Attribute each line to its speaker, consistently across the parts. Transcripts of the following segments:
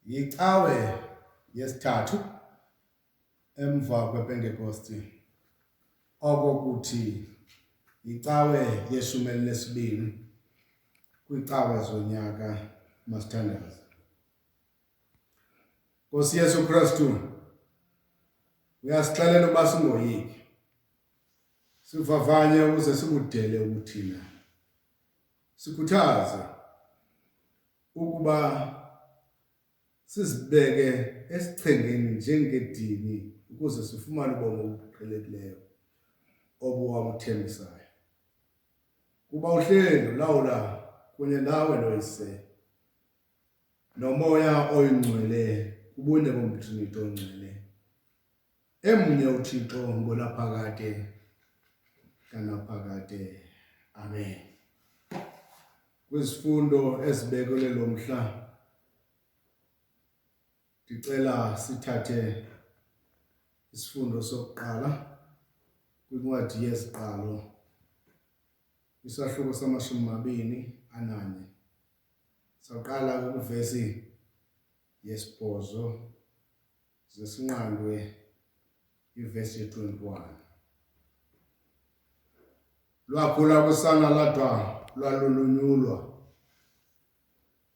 Speaker 1: Yicawe yesithathu emva kwePentecosti okokuthi yicawe yeshumi elinesibini kwicawe zonyaka masithandaze. Nkosi Yesu Kristu, uyasixelela uba singoyiki, sivavanye ukuze sikudele ukuthina, sikhuthaze ukuba sizibeke esichengeni njengedini ukuze sifumane ubomi obuqhelekileyo obuwabuthembisayo. Kuba uhleli ulawula kunye nawe noyise nomoya oyingcwele kubune bomtriniti ongcwele, emnye uThixo ngonaphakade kanaphakade. Amen. Kwizifundo ezibekelwe lo mhla ndicela sithathe isifundo sokuqala kwincwadi yeziqalo, isahluko sama-21. Saqala kwivesi yesi-8 ze sinqandwe ivesi ye-21. Lwakhula kusana ladwa lwalulunyulwa,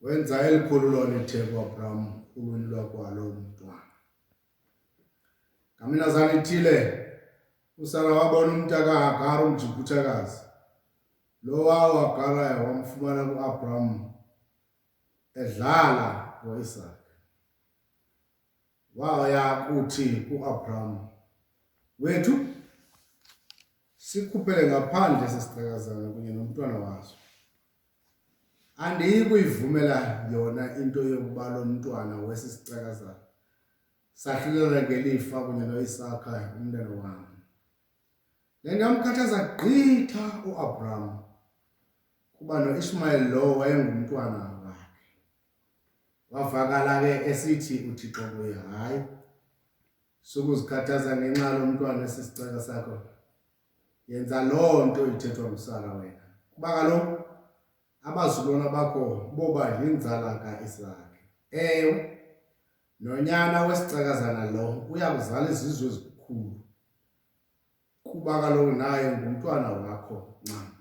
Speaker 1: wenza elikhulu lolitheko Abraham ulunylwa kwalo umntwana. Ngaminazana ithile usana wabona umntaka Hagari umJibhuthakazi, lo wawo Hagari wamfumana kuAbraham edlala ngoIsaka. Waya kuthi kuAbraham, wethu, sikhuphele ngaphandle sesicakazana kunye nomntwana waso. Andiyi kuyivumela yona into yokuba lo mntwana wesisicakazana sahlulela ngelifa kunye noIsaka umntwana wam. Le nto yamkhathaza gqitha uAbraham kuba noIshmayeli lo wayengumntwana wakhe. Wavakala ke esithi uThixo kuye, hayi, sukuzikhathaza ngenxa yalo mntwana esisicaka sakho, yenza loo nto ithethwa nguSara wena, kuba kaloku abazukulwana bakho boba yinzala kaIsaka. Ewe, nonyana wesicakazana lo uya kuzala izizwe ezikhulu, kuba kaloku naye ngumntwana wakho ncam.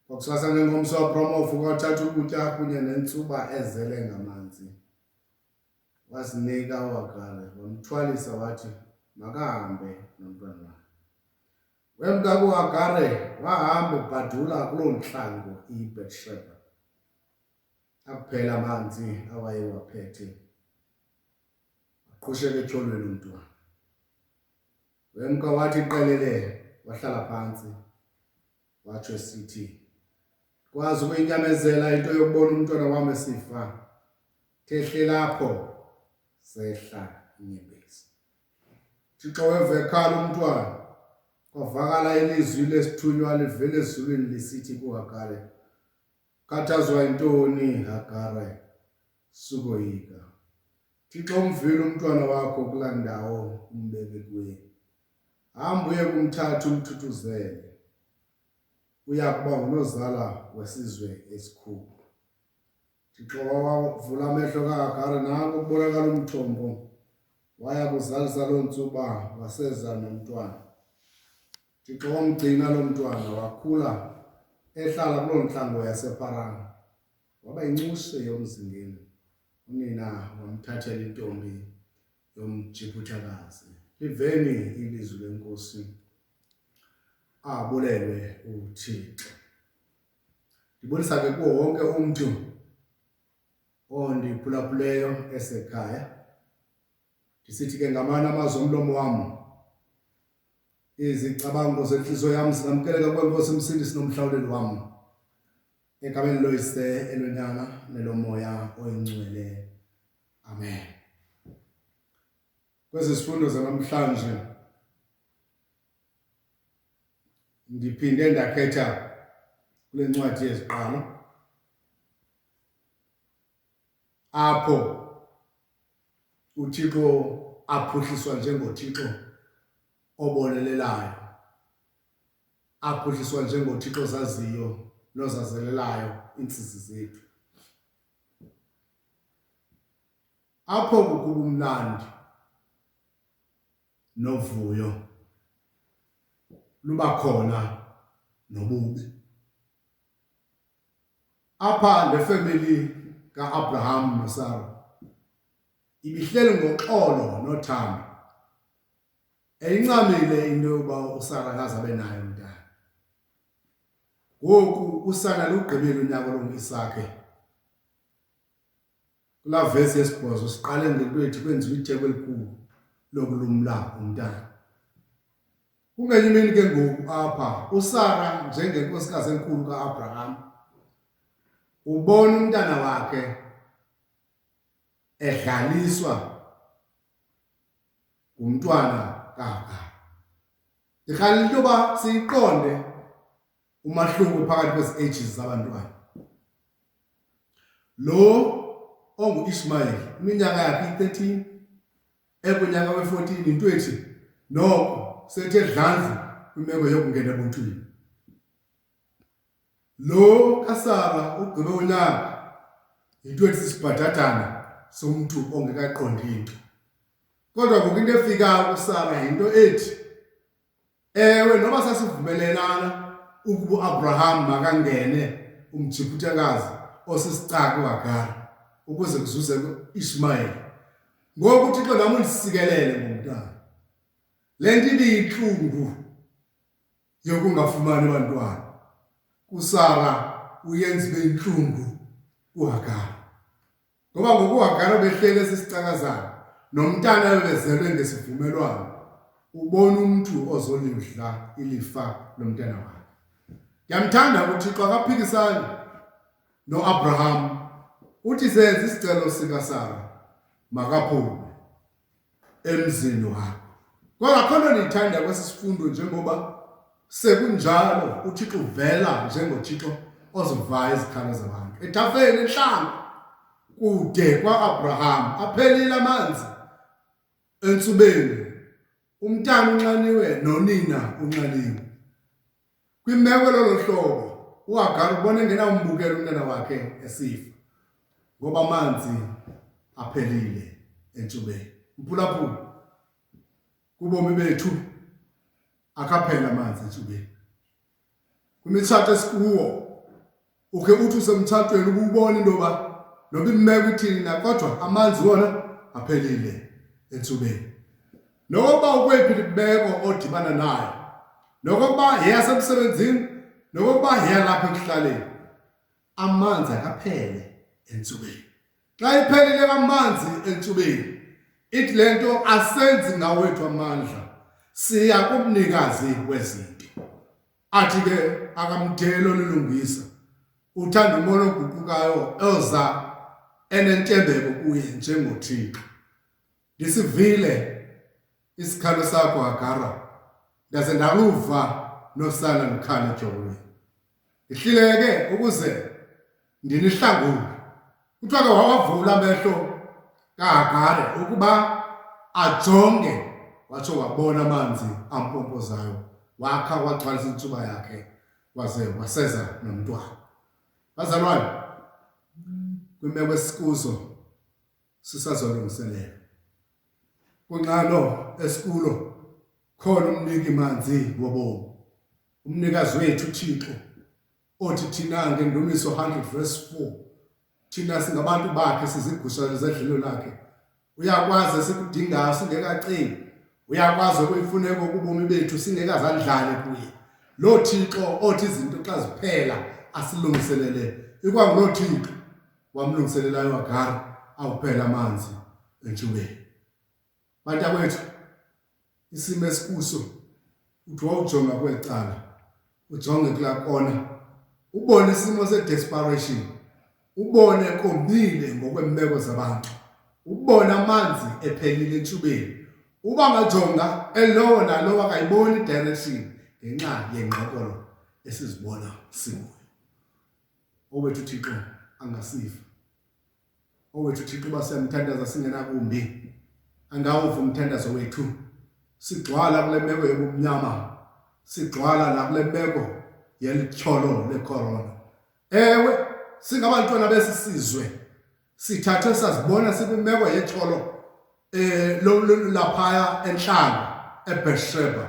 Speaker 1: Kwakusasa ngengomso uAbraham wavuka wathatha ukutya kunye nentsuba ezele ngamanzi, wasinika uHagari, wamthwalisa wathi makahambe nomntwana wakhe. Wemka kuHagari wahamba ebhadula kuloo ntlango iBhetsheba, akuphela amanzi awayewaphethe, waqhusheka etyholweni umntwana. Wemka wathi qelele, wahlala phantsi, watsho esithi, kwazi ukuyinyamezela into yokubona umntwana wam esifa, thehle lapho sehla inyembezi. Thixo weva ekhala umntwana, kwavakala ilizwi lesithunywa livela ezulwini lisithi kuHagari, khathazwa yintoni Hagari, sukoyika. Thixo umvile umntwana wakho kulaa ndawo umbeke kuye. Hamba uye kumthatha umthuthuzele, uya kuba ngunozala wesizwe esikhulu. Thixo wavula amehlo kaHagari, nanko kubonakala umthombo, waya kuzalisa loo ntsuba, waseza nomntwana. Thixo wamgcina lo mntwana, wakhula ehlala kuloo ntlango yaseParani, waba yincutshe yomzingeli. Unina wamthathela intombi yomJibhuthakazi. Liveni ilizwi leNkosi. Abulelwe uThixo. Ndibulisa ke kuwo wonke umntu ondiphulaphuleyo esekhaya, ndisithi ke ngamanye amazwi omlomo wam, izicabango zentliziyo yam zingamkeleka kweNkosi Msindisi nomhlawuleli wam, egameni loYise, eloNyana neloMoya oyingcwele. Amen. Kwezi zifundo zanamhlanje ndiphinde ndakhetha kule ncwadi yeziqalo apho uThixo aphuhliswa njengoThixo obonelelayo, aphuhliswa njengoThixo ozaziyo nozazelelayo iintsizi zethu. apho kukuba umnandi novuyo luba khona nobubi. Apha le family kaAbraham noSarah ibihleli ngoxolo nothando. Eyincamile into yokuba uSarah akazabe naye umntana. Ngoku usana lugqibile unyaka olungu-Isakhe. Kulaa vesi yesibhozo siqale ngelwethu kwenziwa itheko elikhulu lokulumla umntana. Kungenye imini ke ngoku apha uSarah njengenkosikazi enkulu kaAbraham ubona umntana wakhe edlaliswa ngumntwana kaHagari. Ndikhalele into yoba siyiqonde umahluko phakathi kwezi ages zabantwana. Lo ongu-Ishmayeli iminyaka yakhe i-13 ekunyaka we-14 yi-20 noko sethe dlandlu kwimeko yokungena ebuntwini. Lo kaSarah ugqibe unyaka yi-20 sibhadadana somntu ongekaqondi into. Kodwa ngoku into efikayo kuSarah yinto ethi ewe noba sasivumelelana ukuba uAbraham makangene umJibhithekazi osisicaka uHagari ukuze kuzuze u-Ishmayeli. Ngoku uThixo nam undisikelele ngomntana. Le nto ibiyintlungu yokungafumani bantwana kuSarah uyenza ibe yintlungu uHagari. Ngoba ngoku uHagari behleli esisicakazana nomntana ebezelwe ngesivumelwano ubona umntu ozolidla ilifa lomntana wakhe. Ndiyamthanda uThixo akaphikisani noAbraham. Uthi senze isicelo sikaSarah makaphume emzini wakhe. Kodwa akho nto ndiyithanda kwesi sifundo njengoba sekunjalo uThixo uvela njengoThixo ozivayo izikhalo zabantu. Ethafeni entlanga kude kwaAbraham aphelile amanzi entsubeni. Umntana unxaniwe nonina unxaniwe. Kwimeko lolo hlobo uHagari ubona engenambukela umntana wakhe esifa ngoba amanzi aphelile entubeni. Mphulaphula kubomi bethu akaphela amanzi entubeni. Kwimitshato esikuwo ukhe uthi usemtshatweni ububona into yoba noba imeko ithini na kodwa amanzi wona aphelile entubeni. Nokuba ukwephi imeko odibana nayo, nokuba yeyasemsebenzini, nokuba yeyalapha ekuhlaleni, amanzi akaphele entubeni. Xa iphelile amanzi entubeni ithi le nto asenzi ngawethu amandla, siya kumnikazi wezinto. Athi ke akamdeli olulungisa, uthanda umoya oguqukayo oza enentembeko kuye njengoThixo. Ndisivile isikhalo sakho Hagara, ndaze ndaluva nosana lukhala ejogweni. Ndihlileke ukuze ndinihlangule. Kuthiwa ke wawavula amehlo kaHagari ukuba ajonge, watsho wabona amanzi ampompozayo, wakha wagcwalisa intsuba yakhe waze waseza nomntwana. Bazalwane, kwimeko esikuzo sisazolungiselela. Kunqalo esikulo khona umniki manzi wobomi, umnikazi wethu uThixo othi thina ngeNdumiso 100 verse 4 thina singabantu bakhe sizigusha zedlelo lakhe. Uyakwazi esikudingayo singekaceli, uyakwazi okuyimfuneko kubomi bethu singekazandlali kuye. Lo Thixo othi izinto xa ziphela asilungiselele, ikwangulo Thixo wamlungiselelayo uHagari awuphela amanzi entubeni. Bantakwethu, isimo esikuso uthi wawujonga kwecala, ujonge kulaa kona, ubone isimo se-desperation, ubone komile ngokwemeko zabantu, ubone amanzi ephelile entubeni. Uba ngajonga elowo nalowo akayiboni direction ngenxa yengqokolo esizibona sikuyo. Owethu Thixo angasifa. Owethu Thixo uba siyamthandaza singenakumbi, angawuva umthandazo wethu. Sigcwala kule meko yobumnyama, sigcwala nakule meko yelityholo lecorona. Ewe singabantwana besisizwe sithathe sazibona sikwimeko yetholo laphaya enhlanga eBersheba.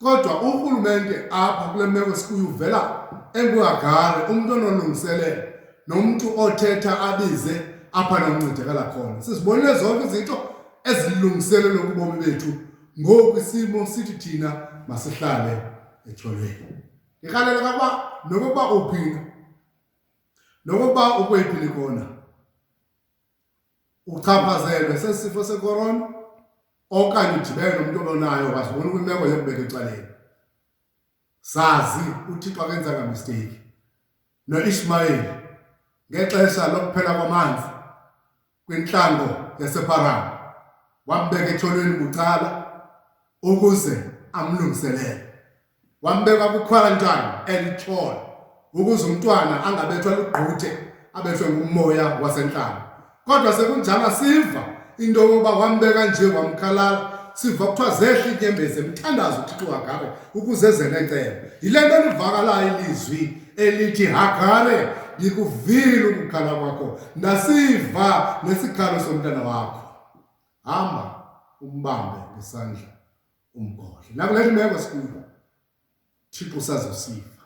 Speaker 1: Kodwa urhulumente apha kule meko sikuyo uvela enguHagari, umuntu onolungiselelo nomuntu othetha abize apha noncedakala khona. Sizibonile zonke izinto ezilungiselelwe kubomi bethu, ngoku isimo sithi thina masihlale etholweni. Ngikhalela kaba nokuba uphila, nokuba ukwephi khona, uchaphazelwe sesifo secorona okanye udibene nomuntu obonayo wasibona kwimeko yokubeka ecaleni. Sazi uThixo akenza ngamistake noIshmayeli ngexesha lokuphela kwamanzi kwintlango yaseParan, wambeka etholweni bucala ukuze amlungiselele. Wambeka kwi-quarantine elithole ukuze umntwana angabethwa lugquthe, abethwe ngumoya wasentlango. Kodwa sekunjalo siva into yokuba wambeka nje wamkhalala, siva kuthiwa zehla iinyembezi emthandaza uThixo uHagari ukuze ezenecebo. Yile nto livakalayo ilizwi elithi, Hagari, ngikuvile ukukhala kwakho, ndasiva nesikhalo somntana wakho. Hamba umbambe ngesandla umgodle. Nakule meko sikuyo, Thixo usazosiva.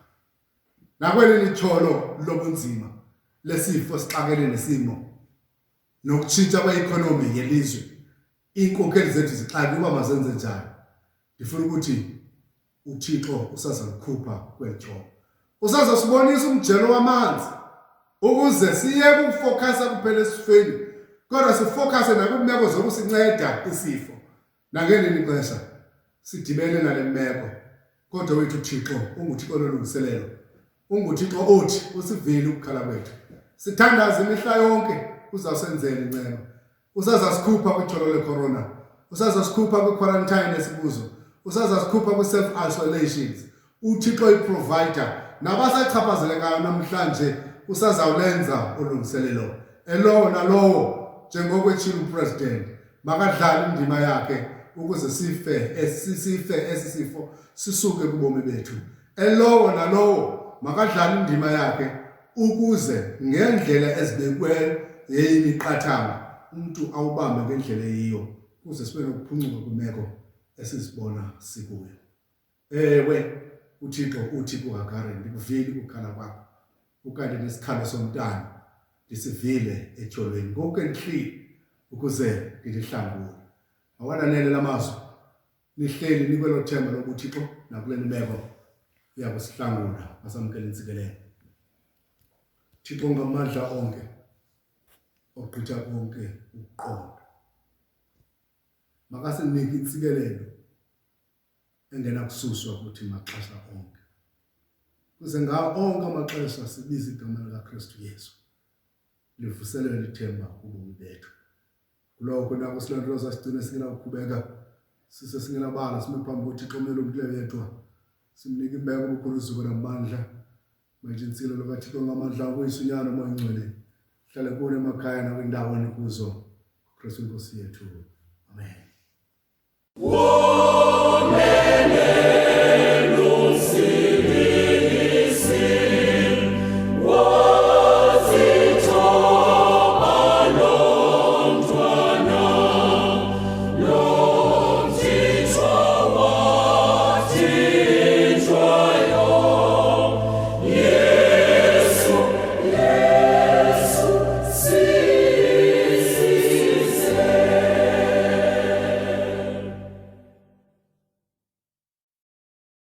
Speaker 1: Nakweli litholo lobunzima lesifo sixakene nesimo nokutshintsha kwe-economy yelizwe, iinkokheli zethu zixakile uba mazenze njani. Ndifuna ukuthi uThixo usazalukhupha kweli thobo, usazosibonisa umjelo wamanzi ukuze siyeke ukufokasa kuphela esifeni, kodwa sifokase nakwimeko zokusinceda isifo. Nangelinye ixesha sidibene nale meko, kodwa wethu uThixo unguThixo olulungiselelo, unguThixo othi usivile ukukhala kwethu. Sithandaze imihla yonke uzawusenzela inceba. Usazasikhupha kwitholo lecorona, usazasikhupha kwi-quarantine esibuzo, usazasikhupha kwi-self-isolations. uThixo iprovider, nabasachaphazelekayo namhlanje usazawulenza ulungiselelo. Elowo nalowo njengokwetshilo upresident makadlale indima yakhe ukuze sife esi sifo sisuke kubomi bethu. Elowo nalowo makadlale indima yakhe ukuze ngendlela ezibekwe yeyimiqathanga umuntu awubambe ngendlela eyiyo ukuze sibe nokuphuncuka kwimeko esizibona sikuyo. Ewe, uThixo uthi kuHagari, ndikuvile ukukhala kwakho, ukanti nesikhalo somntana ndisivile etholweni. Ngoku ndihleli ukuze ndilihlangule. Awananele la mazwi, nihleli nikwelo themba lokuThixo nakule meko uyakusihlangula, masamkele intsikelelo. Thixo ngamandla onke ogqitha konke ukuqonda, makasinike intsikelelo engenakususwa kuthi maxesha onke, kuze ngawo onke amaxesha sibize igama likaKristu Yesu livuselele ithemba kubomi bethu. Kuloko nako silondoloza sigcine singenakuqhubeka singenabala sime phambi koThixo omele umntule yedwa, simnike imbeko obukhulu uzuko namandla. Manje intsikelelo kaThixo ngamandla akuyisunyana umoya ongcwele hlale kuwo emakhaya nakwindawo enikuzo, uKristu Inkosi yethu. Amen.